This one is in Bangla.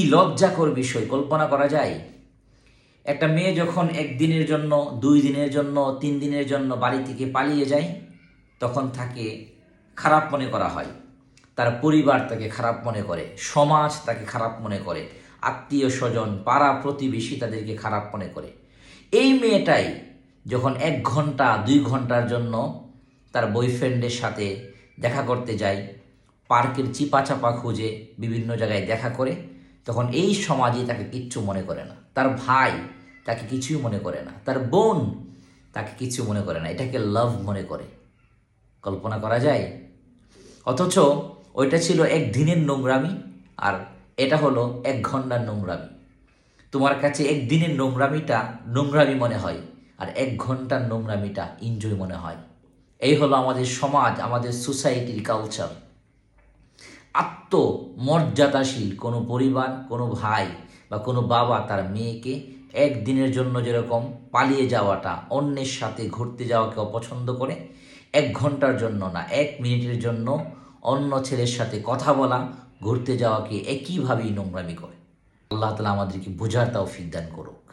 কি লজ্জাকর বিষয়, কল্পনা করা যায়? একটা মেয়ে যখন একদিনের জন্য, 2 দিনের জন্য, 3 দিনের জন্য বাড়ি থেকে পালিয়ে যায়, তখন তাকে খারাপ মনে করা হয়। তার পরিবার তাকে খারাপ মনে করে, সমাজ তাকে খারাপ মনে করে, আত্মীয় স্বজন, পাড়া প্রতিবেশী তাদেরকে খারাপ মনে করে। এই মেয়েটাই যখন 1 ঘন্টা 2 ঘন্টার জন্য তার বয়ফ্রেন্ডের সাথে দেখা করতে যায়, পার্কের চিপা চাপা খুঁজে বিভিন্ন জায়গায় দেখা করে, তখন এই সমাজে তাকে কিচ্ছু মনে করে না। তার ভাই তাকে কিছুই মনে করে না, তার বোন তাকে কিছু মনে করে না, এটাকে লাভ মনে করে। কল্পনা করা যায়? অথচ ওইটা ছিল একদিনের নোংরামি, আর এটা হলো 1 ঘন্টার নোংরামি। তোমার কাছে একদিনের নোংরামিটা নোংরামি মনে হয়, আর 1 ঘন্টার নোংরামিটা এনজয় মনে হয়। এই হলো আমাদের সমাজ, আমাদের সোসাইটির কালচার। আত্মমর্যাদাশীল কোনো পরিবার, কোনো ভাই বা কোনো বাবা তার মেয়েকে একদিনের জন্য যেরকম পালিয়ে যাওয়াটা, অন্যের সাথে ঘুরতে যাওয়াকে অপছন্দ করে, 1 ঘন্টার জন্য না, 1 মিনিটের জন্য অন্য ছেলের সাথে কথা বলা, ঘুরতে যাওয়াকে একইভাবেই নোংরামি করে। আল্লাহ তাআলা আমাদেরকে বোঝার তৌফিক দান করুক।